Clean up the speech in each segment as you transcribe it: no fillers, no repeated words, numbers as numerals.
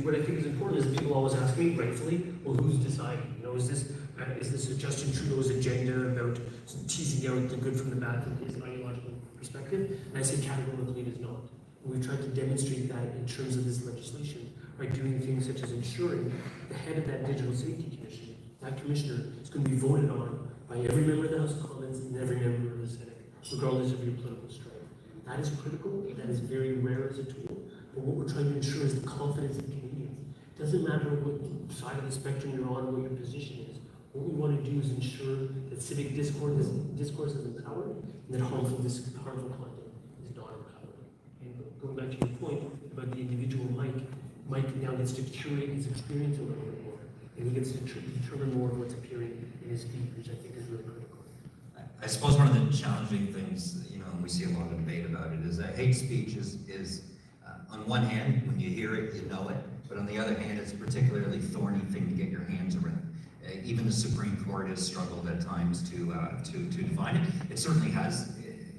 what I think is important is people always ask me, rightfully, well, who's deciding? You know, is this Justin Trudeau's agenda about teasing out the good from the bad from his ideological perspective? And I say categorically it is not. And we've tried to demonstrate that in terms of this legislation by doing things such as ensuring the head of that Digital Safety Commission, that commissioner, is going to be voted on by every member of the House of Commons and every member of the Senate, regardless of your political stripe. That is critical. That is very rare as a tool. But what we're trying to ensure is the confidence of Canadians. It doesn't matter what side of the spectrum you're on, what your position is. What we want to do is ensure that civic discourse is empowered and that harmful content is not empowered. And going back to your point about the individual Mike now gets to curate his experience a little bit more, and he gets to determine more of what's appearing in his feed, which I think is really critical. I suppose one of the challenging things, and we see a lot of debate about it, is that hate speech is on one hand, when you hear it, you know it, but on the other hand, it's a particularly thorny thing to get your hands around. Even the Supreme Court has struggled at times to define it. It certainly has.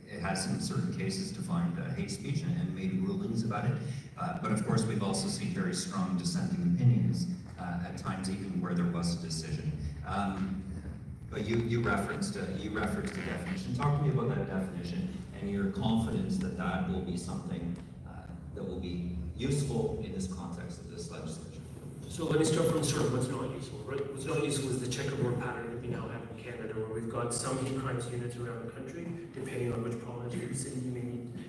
It has in certain cases defined hate speech and made rulings about it. But of course, we've also seen very strong dissenting opinions at times, even where there was a decision. But you referenced the definition. Talk to me about that definition and your confidence that that will be something that will be useful in this context of this legislation. So let me start from sort of what's not useful, right? What's not useful is the checkerboard pattern that we now have in Canada, where we've got some hate crimes units around the country, depending on which province or city you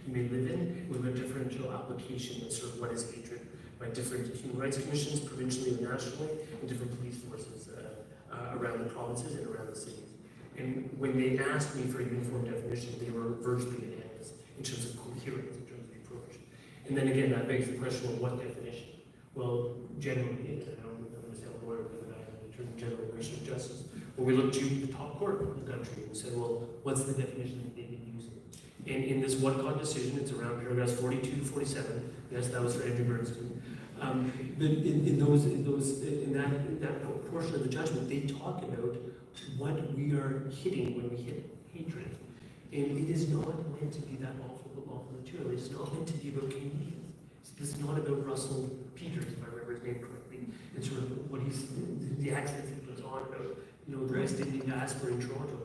may live in. We've got differential application of sort of what is hatred by different human rights commissions, provincially and nationally, and different police forces around the provinces and around the cities. And when they asked me for a uniform definition, they were virtually unanimous in terms of coherence, in terms of the approach. And then again, that begs the question, well, what definition? Well, generally, I don't understand a lawyer, but I am an attorney general of Commission of Justice, where we looked to the top court of the country and said, well, what's the definition that they've been using? And in this Whatcott decision, it's around paragraphs 42 to 47. Yes, that was for Andrew Bernstein. In that portion of the judgment, they talk about what we are hitting when we hit hatred. And it is not meant to be that awful material. It is not meant to be about Canadians. This is not about Russell Peters, if I remember his name correctly, and sort of what the accents he puts on about, the West Indian diaspora in Toronto.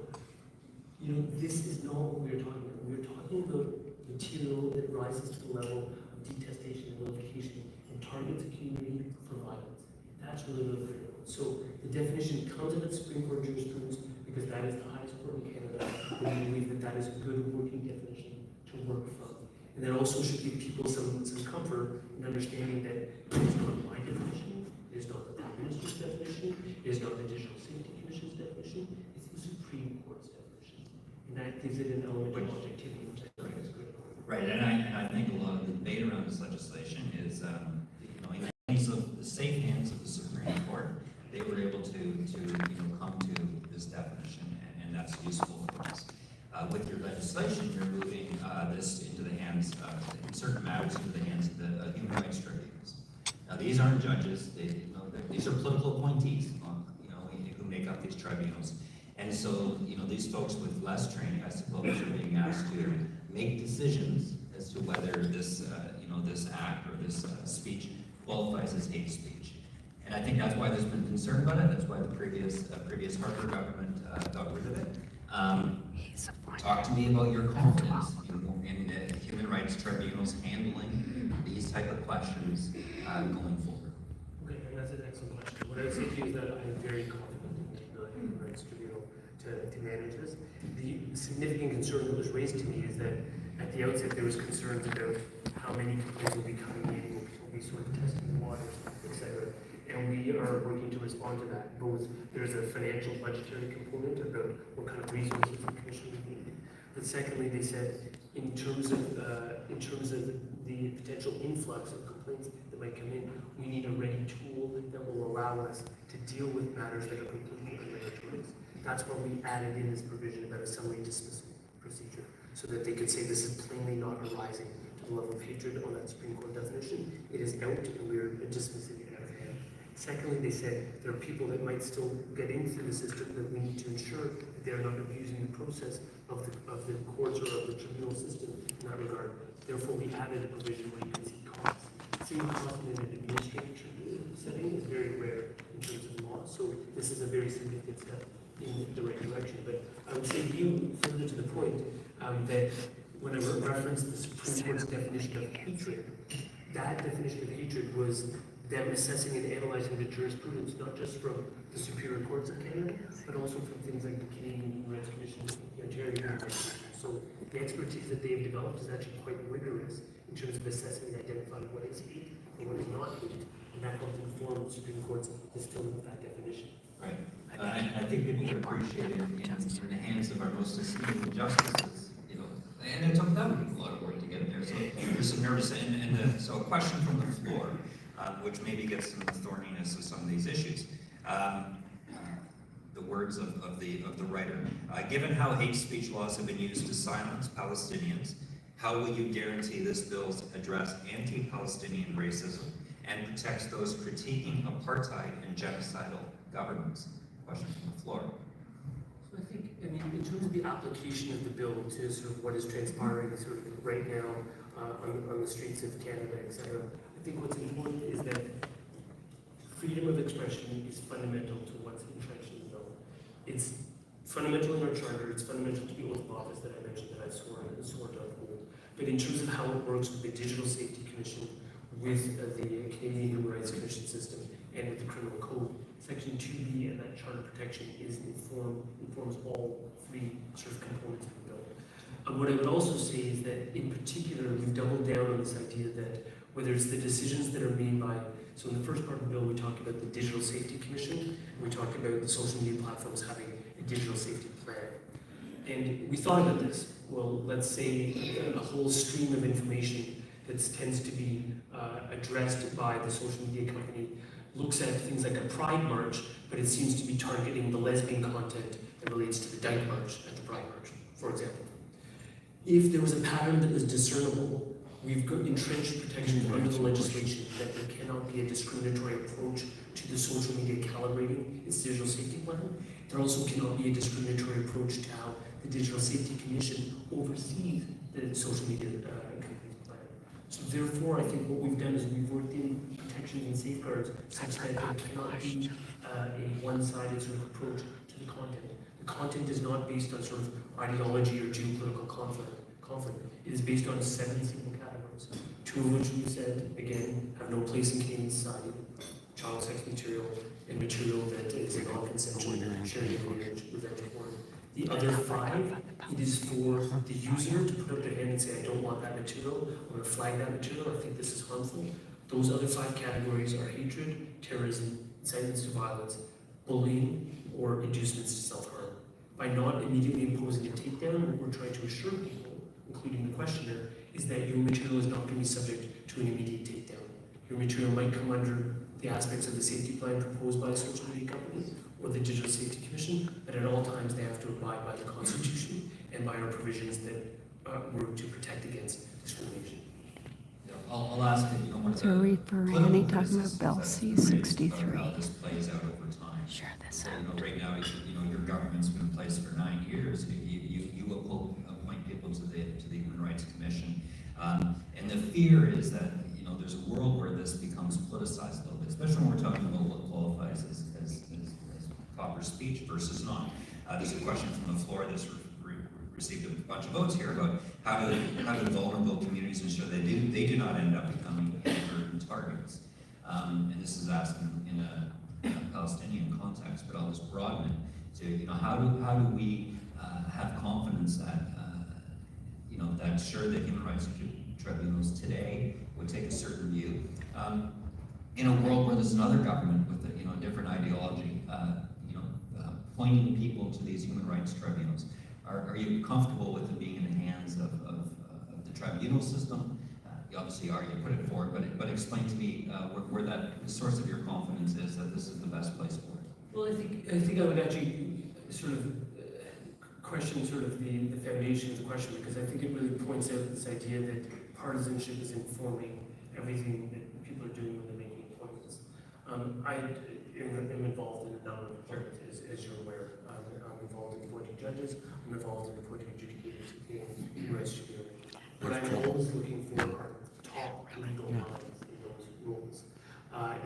This is not what we're talking about. We're talking about material that rises to the level of detestation and vilification and targets a community for violence. That's really critical. So the definition comes out of Supreme Court jurisprudence because that is the highest court in Canada, and we believe that is a good working definition to work from. And that also should give people some comfort in understanding that it is not my definition, it is not the Prime Minister's definition, it is not the Judicial Safety Commission's definition, it's the Supreme Court's definition. And that gives it an element of objectivity, which I think is critical. Right, and I think a lot of the debate around this legislation is, in the hands of the safe hands of the Supreme Court, they were able to come to this definition, and that's useful for us. With your legislation, you're moving this into the hands, in certain matters, into the hands of the human rights tribunals. Now, these aren't judges; these are political appointees, who make up these tribunals. And so, these folks with less training, I suppose, are being asked to make decisions as to whether this, this act or this speech qualifies as hate speech. And I think that's why there's been concern about it. That's why the previous Harper government got rid of it. Talk to me about your confidence in the human rights tribunals handling these type of questions going forward. Okay, and that's an excellent question. What I would say to you is that I am very confident in the ability of the human rights tribunal to manage this. The significant concern that was raised to me is that at the outset there was concerns about how many complaints will be coming in, will people be sort of testing the waters, etc. And we are working to respond to that. Both there's a financial budgetary component about what kind of resources the commission would need. But secondly, they said in terms of the potential influx of complaints that might come in, we need a ready tool that will allow us to deal with matters that are completely unmeritorious. That's why we added in this provision about a summary dismissal procedure, so that they could say this is plainly not arising to the level of hatred on that Supreme Court definition. It is out, and we're dismissing it out of hand. Secondly, they said there are people that might still get into the system that we need to ensure that they're not abusing the process of the courts or of the tribunal system in that regard. Therefore, we added a provision where you can see costs. Seeing costs in an administrative tribunal this is a very significant step in the right direction. But I would say, being further to the point, that when I referenced the Supreme Court's definition of hatred, that definition of hatred was them assessing and analyzing the jurisprudence, not just from the superior courts of Canada, but also from things like the Canadian Human Rights Commission, the Ontario Human Rights Commission. So the expertise that they've developed is actually quite rigorous in terms of assessing and identifying what is hate and what is not hate, and that helps inform the Supreme Court's distilling of that definition. Right. I think people would appreciate it in the hands of our most esteemed justices, you know, and it took them a lot of work to get there. So there's some nervous, so a question from the floor, which maybe gets some of the thorniness of some of these issues. The words of the writer. Given how hate speech laws have been used to silence Palestinians, how will you guarantee this bill address anti-Palestinian racism and protects those critiquing apartheid and genocidal governments? Question from the floor. So I think, I mean, in terms of the application of the bill to sort of what is transpiring sort of right now on the streets of Canada, etc., I think what's important is that freedom of expression is fundamental to what's entrenched in the bill. It's fundamental in our charter, it's fundamental to the oath of office that I mentioned that I swore to uphold. But in terms of how it works with the Digital Safety Commission, with the Canadian Human Rights Commission system, and with the Criminal Code, Section 2B and that charter protection informs all three sort of components of the bill. What I would also say is that, in particular, we've doubled down on this idea that whether it's the decisions that are made by, so in the first part of the bill, we talked about the Digital Safety Commission, and we talked about the social media platforms having a digital safety plan. And we thought about this. Well, let's say a whole stream of information that tends to be addressed by the social media company looks at things like a pride march, but it seems to be targeting the lesbian content that relates to the Dyke March at the Pride March, for example. If there was a pattern that was discernible, we've got entrenched protections under the legislation that there cannot be a discriminatory approach to the social media calibrating its digital safety plan. There also cannot be a discriminatory approach to how the Digital Safety Commission oversees the social media company's plan. So therefore, I think what we've done is we've worked in protections and safeguards such that there cannot be a one-sided sort of approach to the content. The content is not based on sort of ideology or geopolitical conflict. It is based on 7 simple categories, 2 of which we said, again, have no place in Canadian society: child sex material and material that is a non-consensual sharing of marriage, revenge porn. The other 5, it is for the user to put up their hand and say, I don't want that material, I'm going to flag that material, I think this is harmful. Those other 5 categories are hatred, terrorism, incitements to violence, bullying, or inducements to self-harm. By not immediately imposing a takedown, what we're trying to assure people, including the questioner, is that your material is not going to be subject to an immediate takedown. Your material might come under the aspects of the safety plan proposed by a social media company or the Digital Safety Commission, but at all times they have to abide by the Constitution and by our provisions that work to protect against discrimination. Yeah, I'll ask if you don't want to. So Virani talking about Bill C-63. How this plays out over time. Sure, this So, right now, your government's been in place for 9 years. You appoint people to the Human Rights Commission, and the fear is that there's a world where this becomes politicized a little bit, especially when we're talking about what qualifies as proper speech versus not. There's a question from the floor that's received a bunch of votes here about how do vulnerable communities ensure they do not end up becoming inadvertent targets. And this is asked in a Palestinian context, but I'll just broaden it to how do we have confidence that that sure the human rights tribunals today would take a certain view in a world where there's another government with a different ideology, pointing people to these human rights tribunals. Are you comfortable with it being in the hands of the tribunal system? You obviously are. You put it forward, but explain to me where that the source of your confidence is that this is the best place for it. Well, I think I would actually sort of question sort of the foundation of the question, because I think it really points out this idea that partisanship is informing everything that people are doing when they're making appointments. I am involved in a number of appointments, as you're aware. I'm involved in appointing judges. I'm involved in appointing adjudicators in human rights tribunal. What I'm always looking for are top legal minds in those roles.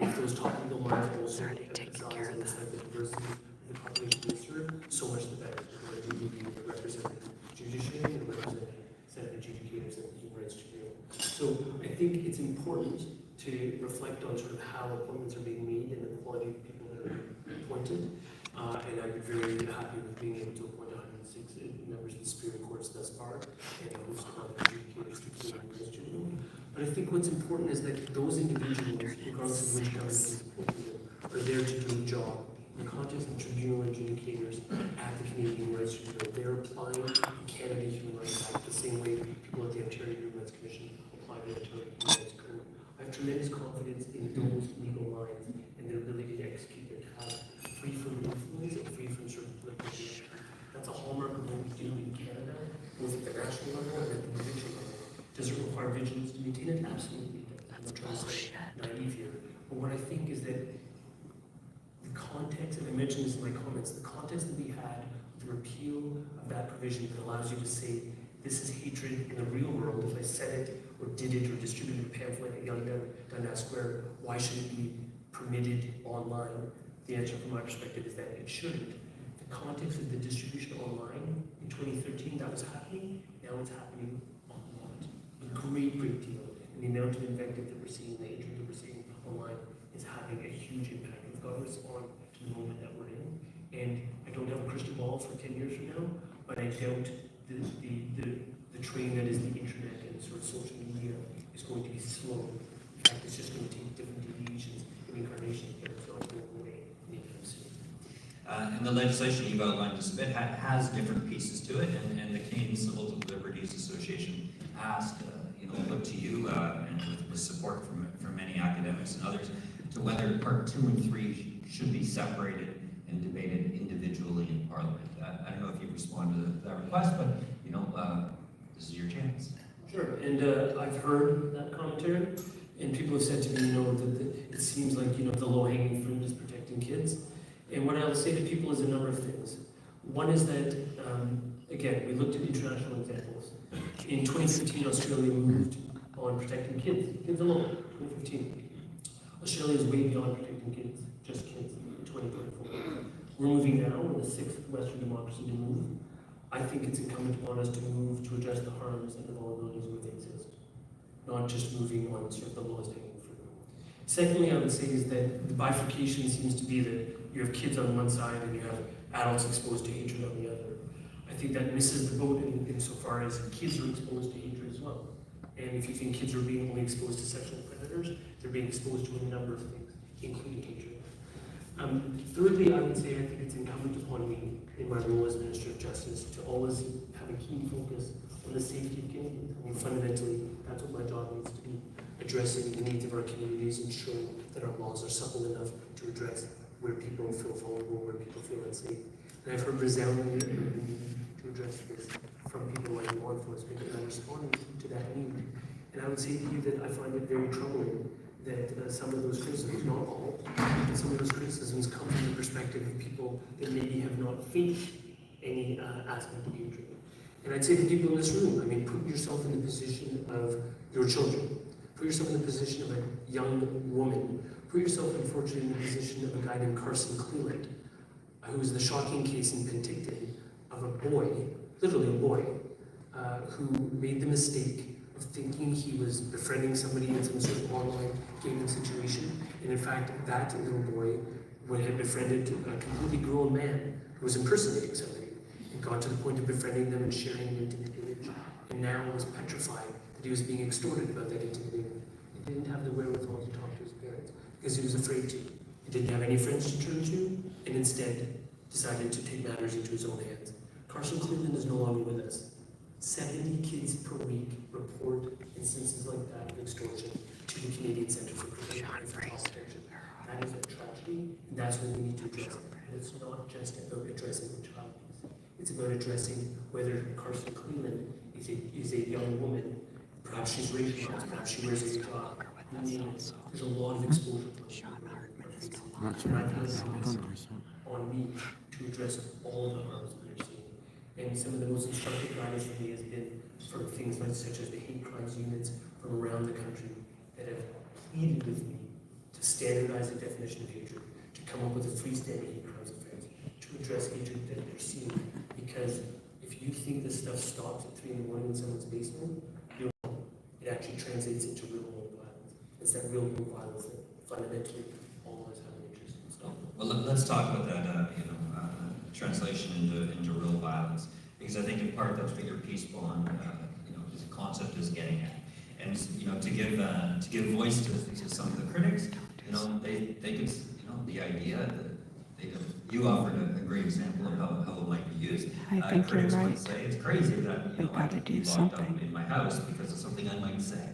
If those top legal minds also Already taken care of emphasize the diversity of the population they serve, so much the better. Because we will be representing judiciary and representing Senate adjudicators at the Human Rights Tribunal. So I think it's important to reflect on sort of how appointments are being made and the quality of people that are appointed. And I'd be very happy with being able to appoint 106 members of the Superior Courts thus far and a host of other adjudicators to the Human Rights Tribunal. But I think what's important is that those individuals, regardless of which government is appointing them, are there to do a job. In the context of tribunal adjudicators at the Canadian Human Rights Tribunal, they're applying the Canada Human Rights Act the same way people at the Ontario Human Rights Commission apply the Ontario Human Rights Code. I have tremendous confidence in those legal minds and their ability to execute their task free from influence and free from sort of political pressure. That's a hallmark of what we do in Canada, both at the national level and at the provincial level. Does it require vigilance to maintain it? Absolutely. I'm not trying to say naive here. But what I think is that the context, and I mentioned this in my comments, the context that we had, the repeal of that provision that allows you to say, this is hatred in the real world. If I said it or did it or distributed a pamphlet at Young Dundas Square, why should it be permitted online? The answer from my perspective is that it shouldn't. The context of the distribution online in 2013, that was happening. Now it's happening a lot. A great deal. And the amount of invective that we're seeing, the hatred that we're seeing online is having a huge impact. We've got to respond to the moment that we're in. And I don't have a crystal ball for 10 years from now, but I doubt the train that is the internet and sort of social media is going to be slow. In fact, it's just going to take different deviations and incarnations, but it's not going away anytime soon. And the legislation you've outlined just a bit has different pieces to it, and the Canadian Civil Liberties Association asked, look to you, and with support from many academics and others, to whether Part 2 and 3 should be separated and debated individually in Parliament. I don't know if you responded to that request, but this is your chance. Sure, and I've heard that commentary, and people have said to me, that it seems like, the low-hanging fruit is protecting kids. And what I'll say to people is a number of things. One is that, again, we looked at international examples. In 2015, Australia moved on protecting kids alone, 2015. Australia is way beyond protecting kids, just kids, in 2024. We're moving now, we're the sixth Western democracy to move. I think it's incumbent upon us to move to address the harms and the vulnerabilities where they exist, not just moving on sort of the lowest hanging fruit. Secondly, I would say is that the bifurcation seems to be that you have kids on one side and you have adults exposed to hatred on the other. I think that misses the boat insofar as kids are exposed to hatred as well. And if you think kids are being only exposed to sexual predators, they're being exposed to a number of things, including hatred. Thirdly, I would say I think it's incumbent upon me in my role as Minister of Justice to always have a keen focus on the safety of Canadians. I mean, fundamentally, that's what my job needs to be, addressing the needs of our communities, ensuring that our laws are supple enough to address where people feel vulnerable, where people feel unsafe. And I've heard resoundingly the need to address this from people like law enforcement, and I'm responding to that need. And I would say to you that I find it very troubling that some of those criticisms, not all, but some of those criticisms come from the perspective of people that maybe have not faced any aspect of hatred. And I'd say to people in this room, I mean, put yourself in the position of your children. Put yourself in the position of a young woman. Put yourself, unfortunately, in the position of a guy named Carson Cleland, who was the shocking case in Penticton of a boy, literally a boy, who made the mistake of thinking he was befriending somebody in some sort of online gaming situation. And in fact, that little boy had befriended a completely grown man who was impersonating somebody and got to the point of befriending them and sharing an intimate image. And now was petrified that he was being extorted about that intimate image. He didn't have the wherewithal to talk to his parents because he was afraid to. He didn't have any friends to turn to, and instead decided to take matters into his own hands. Carson Cleveland is no longer with us. 70 kids per week report instances like that of extortion to the Canadian Centre for Prevention and Child Protection. That is a tragedy, and that's what we need to address. And it's not just about addressing the child piece. It's about addressing whether Carson Cleveland is a young woman. Perhaps she's racialized, perhaps she wears a hijab. There's a lot of exposure to on me to address all the harms that we're seeing. And some of the most instructive guidance for me has been from things like such as the hate crimes units from around the country that have pleaded with me to standardize the definition of hatred, to come up with a freestanding hate crimes offense, to address hatred that they're seeing. Because if you think this stuff stops at 3 in the morning in someone's basement, you're wrong. It actually translates into real world violence. It's that real world violence that fundamentally all of us have an interest in stopping. Well, let's talk about that, translation into real violence, because I think in part that's what your piece on, this concept is getting at. And, to give voice to some of the critics, they could, the idea that you offered a great example of how it might be used. I think you're critics right. would say it's crazy that, We I gotta could do be locked something. up in my house because of something I might say.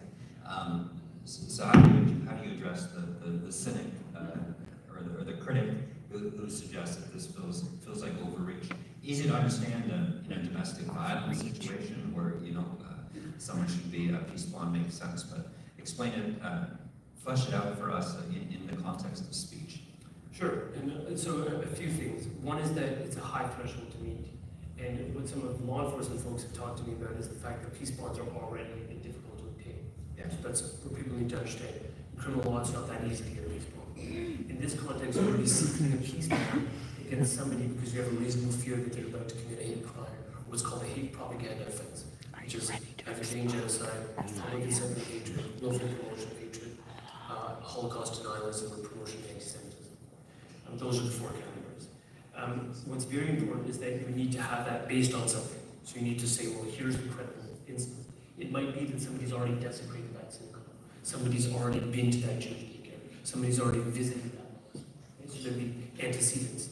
So how do you address the cynic, or the critic who suggests that this feels like overreach? Easy to understand in a domestic violence situation where someone should be a peace bond makes sense, but explain it, flesh it out for us in the context of speech. Sure, and so a few things. One is that it's a high threshold to meet, and what some of the law enforcement folks have talked to me about is the fact that peace bonds are already difficult to obtain. Yeah. So that's what people need to understand. In criminal law, it's not that easy to get a peace bond. In this context, you're going to be seeking a peace bond against somebody because you have a reasonable fear that they're about to commit a hate crime, or what's called a hate propaganda offense, which is advocating genocide, public incitement of hatred, willful promotion of hatred, Holocaust denialism, and promotion of anti-Semitism. Those are the 4 categories. What's very important is that you need to have that based on something. So you need to say, well, here's the credible instance. It might be that somebody's already desecrated that synagogue. Somebody's already been to that Jewish daycare. Somebody's already visited that mosque. Okay? So there'd be antecedents.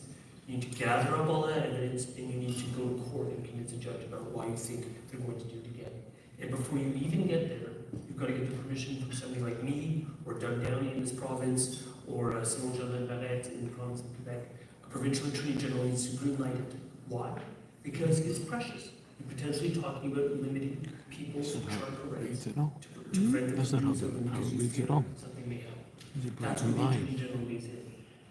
You need to gather up all that evidence, and you need to go to court and convince a judge about why you think they're going to do it again. And before you even get there, you've got to get the permission from somebody like me, or Doug Downey in this province, or Simon Jolin Barrette in the province of Quebec. A provincial attorney general needs to greenlight it. Why? Because it's precious. You're potentially talking about limiting people's charter rights to prevent the abuse of them because you fear something may happen. That's what the attorney general weighs in.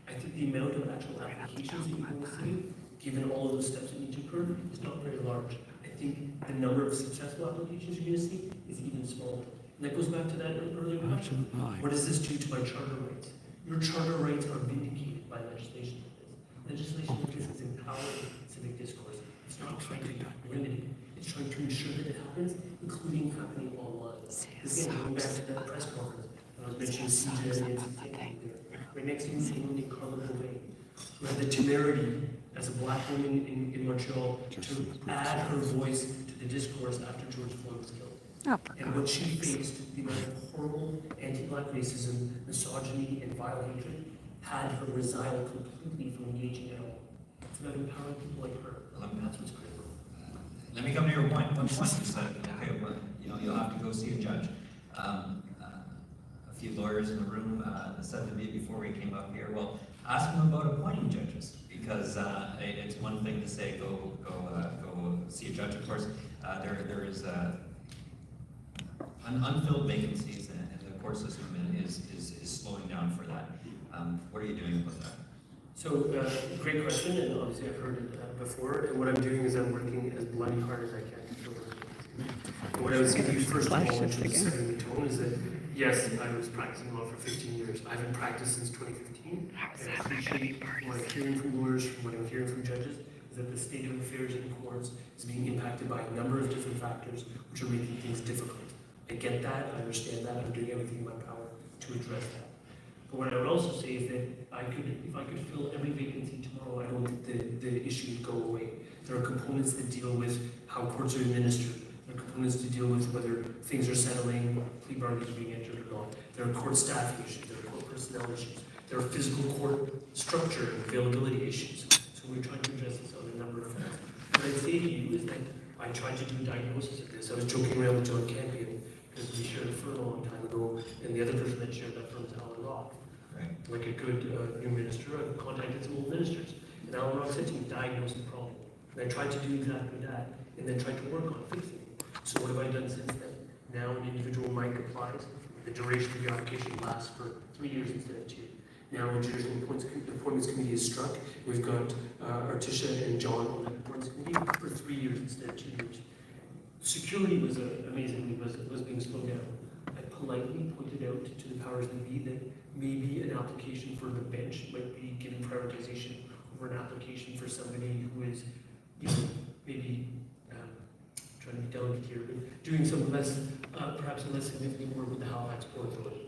I think the amount of actual applications that you will see, given all of those steps that need to occur, is not very large. I think the number of successful applications you're going to see is even smaller. And that goes back to that earlier question. What does this do to my charter rights? Your charter rights are vindicated by legislation like this. Legislation like this is empowering civic discourse. It's not trying to limit it. It's trying to ensure that it happens, including happening online. Again, going back to that press conference, I was mentioning C-63 and C-63 there. Right next to me, someone named Carla Bouvet, who had the temerity as a black woman in Montreal to add her voice to the discourse after George Floyd was killed. And what she faced, the amount of horrible anti-black racism, misogyny, and vile hatred, had her resile completely from engaging at all. It's about empowering people like her. That's what's critical. Let me come to your point. One point you said, okay, well, you'll have to go see a judge. A few lawyers in the room said to me before we came up here, well, ask them about appointing judges, because it's one thing to say go see a judge. Of course, there is unfilled vacancies, and the court system is slowing down for that. What are you doing about that? So, great question, and obviously I've heard it before, and what I'm doing is I'm working as bloody hard as I can to fill those vacancies. And what I would say to you first of all, in terms of setting the tone, is that yes, I was practicing law for 15 years. I haven't practiced since 2015. And I appreciate what I'm hearing from lawyers, from what I'm hearing from judges, is that the state of affairs in courts is being impacted by a number of different factors, which are making things difficult. I get that, I understand that, I'm doing everything in my power to address that. But what I would also say is that if I could fill every vacancy tomorrow, I don't think the issue would go away. There are components that deal with how courts are administered. There are components to deal with whether things are settling, plea bargains are being entered or not. There are court staffing issues, there are court personnel issues. There are physical court structure and availability issues. So we're trying to address this on a number of fronts. What I'd say to you is that I tried to do a diagnosis of this. I was joking around with John Campion, because we shared a firm a long time ago, and the other person that shared that firm is Alan Rock. Right. Like a good new minister, I contacted some old ministers, and Alan Rock said to me, diagnose the problem. And I tried to do exactly that, and then tried to work on fixing it. So what have I done since then? Now an individual mic applies, the duration of your application lasts for 3 years instead of 2. Now a judicial appointments committee is struck. We've got Artisha and John on that appointments committee for 3 years instead of 2 years. Security was amazingly was being slowed down. I politely pointed out to the powers that be that maybe an application for the bench might be given prioritization over an application for somebody who is, maybe trying to be delicate here, but doing some less, perhaps less significant work with the Halifax Port Authority.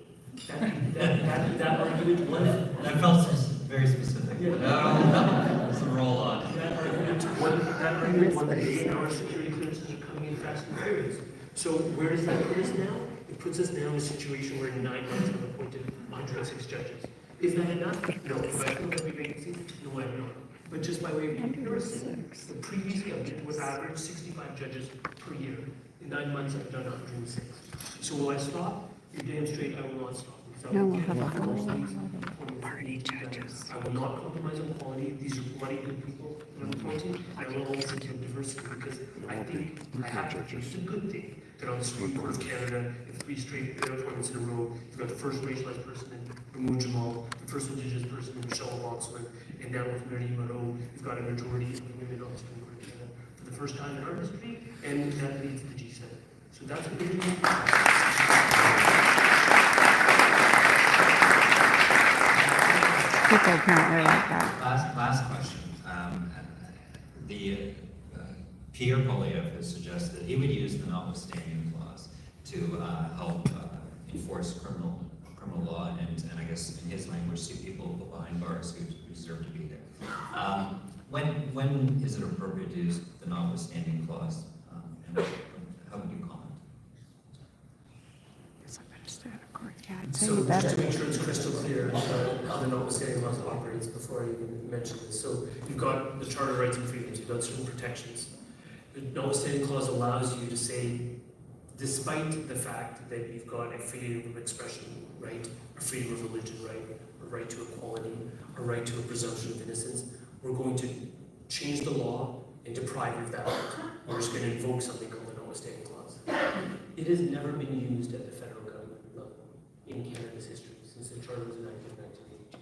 That argument won. That felt very specific. Yeah. It's a roll on. That argument won the day, and our security clearances are coming in fast and furious. So where does that put us now? It puts us now in a situation where in 9 months I've appointed 106 judges. Is that enough? No. If I fill every vacancy? No, I'm not. But just by way of comparison, the previous government would average 65 judges per year. In 9 months, I've done 106. So will I stop? You're damn straight, I will not stop. So No, we'll have a I will whole keep party judges. I will not compromise on quality. These are bloody good people that I'm appointing. I will always include diversity because I think I have to. It's a good thing that on the Supreme Court of Canada, if 3 straight appointments in a row, you've got the first racialized person in Ramon Jamal, the first indigenous person in Michelle Watsman, and now with Virani, you've got a majority of women on the Supreme Court of Canada for the first time in our history, and that leads to the G7. So that's what we're doing. People apparently like that. Last question. The Pierre Polyev has suggested he would use the notwithstanding clause to help enforce criminal law and I guess in his language see people behind bars who deserve to be there. When is it appropriate to use the notwithstanding clause? And how would you comment? Yeah, I'd say So you better. just to make sure it's crystal clear how the notwithstanding clause operates before I even mention this. So you've got the Charter of Rights and Freedoms, you've got certain protections. The notwithstanding clause allows you to say, despite the fact that you've got a freedom of expression right, a freedom of religion right, a right to equality, a right to a presumption of innocence, we're going to change the law and deprive you of that right. We're just going to invoke something called the notwithstanding clause. It has never been used at the federal government level in Canada's history since the Charter was enacted in 1982.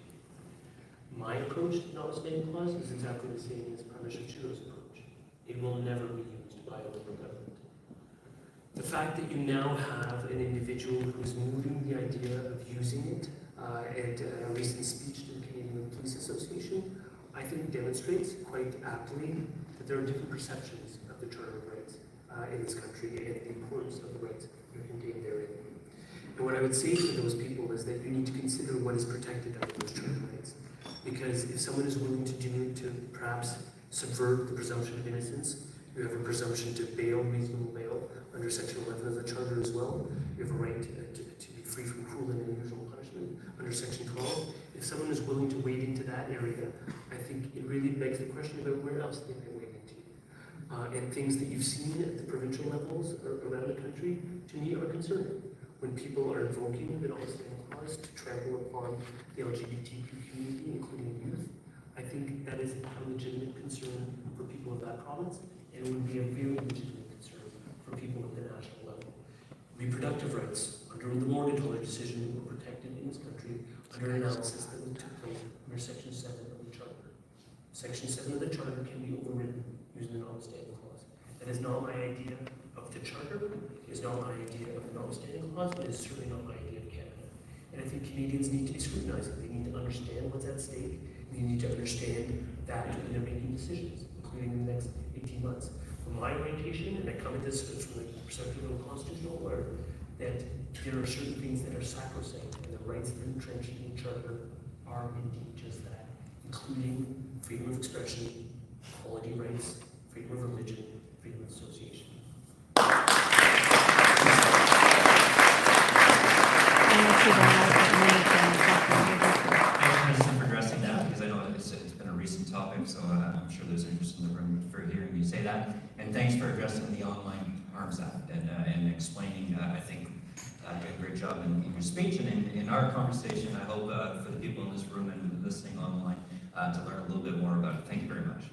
My approach to the notwithstanding clause is exactly the same as Prime Minister Trudeau's approach. It will never be used by a Liberal government. The fact that you now have an individual who is moving the idea of using it at a recent speech to the Canadian Police Association, I think demonstrates quite aptly that there are different perceptions of the Charter of Rights in this country and the importance of the rights that are contained therein. And what I would say to those people is that you need to consider what is protected under those Charter rights. Because if someone is willing to do it to perhaps subvert the presumption of innocence, you have a presumption to bail, reasonable bail, under Section 11 of the Charter as well. You have a right to be free from cruel and unusual punishment under Section 12. If someone is willing to wade into that area, I think it really begs the question about where else they may wade into. And things that you've seen at the provincial levels around the country, to me, are concerning. When people are invoking the notwithstanding clause to trample upon the LGBTQ community, including youth, I think that is a legitimate concern for people of that province, and it would be a very legitimate concern for people at the national level. Reproductive rights, under the Morgan-Toller decision, were protected in this country under an analysis that took place under Section 7 of the Charter. Section 7 of the Charter can be overridden using the notwithstanding clause. That is not my idea of the Charter, it is not my idea of the notwithstanding clause, but it is certainly not my idea of Canada. And I think Canadians need to be scrutinizing. They need to understand what's at stake. They need to understand that when they're making decisions, including in the next 18 months. From my orientation, and I come at this from the perspective of a constitutional lawyer, that there are certain things that are sacrosanct, and the rights that are entrenched in the Charter are indeed just that, including freedom of expression, equality rights, freedom of religion, freedom of association. Thanks for addressing that, because I know it's been a recent topic, so I'm sure there's interest in the room for hearing you say that. And thanks for addressing the Online Arms Act and explaining, I think, a great job in your speech and in our conversation. I hope for the people in this room and listening online to learn a little bit more about it. Thank you very much.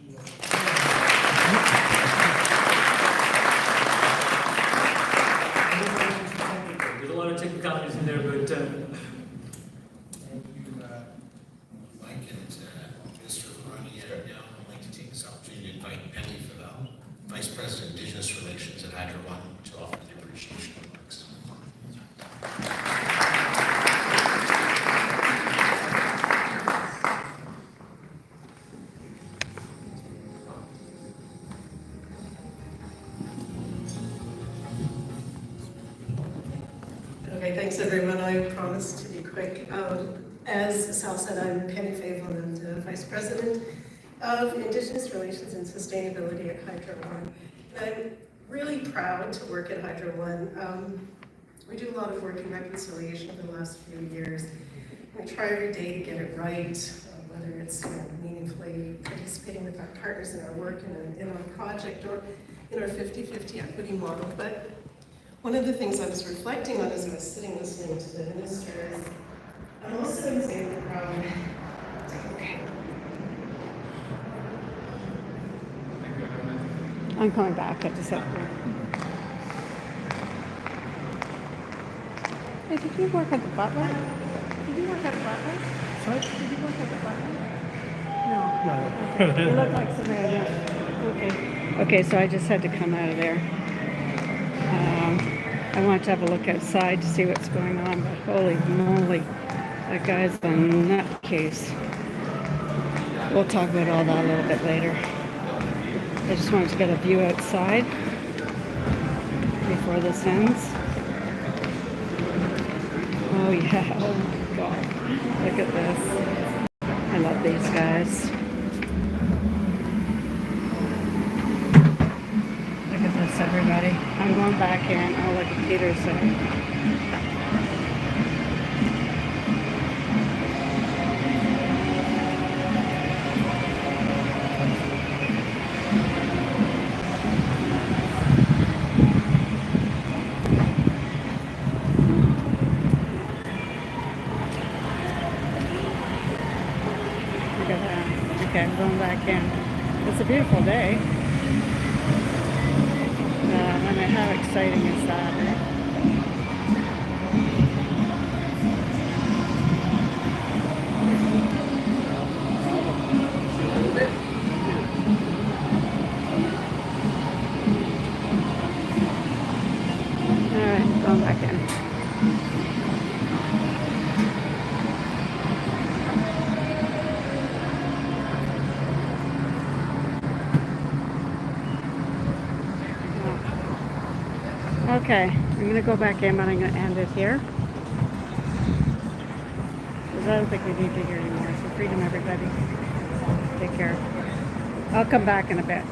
There's a lot of technicalities in there, but Thank you, Mike, and Mr. Virani. And now I'd like to take this opportunity to invite Penny Favell, Vice President of Indigenous Relations at Hydro One, to offer the appreciation remarks. Thanks, everyone. I promise to be quick. As Sal said, I'm Penny Favel and Vice President of Indigenous Relations and Sustainability at Hydro One. And I'm really proud to work at Hydro One. We do a lot of work in reconciliation over the last few years. We try every day to get it right, whether it's meaningfully participating with our partners in our work in our project or in our 50-50 equity model. But one of the things I was reflecting on as I was sitting listening to the minister is I'm also insanely proud. Okay. I'm coming back. I just have to. Hey, did you work at the Butler? Did you work at the Butler? Sorry? Did you work at the Butler? No. Okay. You look like somebody I know. Okay. Okay, so I just had to come out of there. I wanted to have a look outside to see what's going on, but holy moly, that guy's a nutcase. We'll talk about all that a little bit later. I just wanted to get a view outside before this ends. Oh yeah, oh my God, look at this. I love these guys. Look at this, everybody. I'm going back in. Oh, look at Peter's there. Look at that. Okay, I'm going back in. It's a beautiful day. I mean, how exciting is that? Alright, going back in. Okay, I'm going to go back in, but I'm going to end it here. Because I don't think we need to hear anymore. So freedom, everybody. Take care. I'll come back in a bit.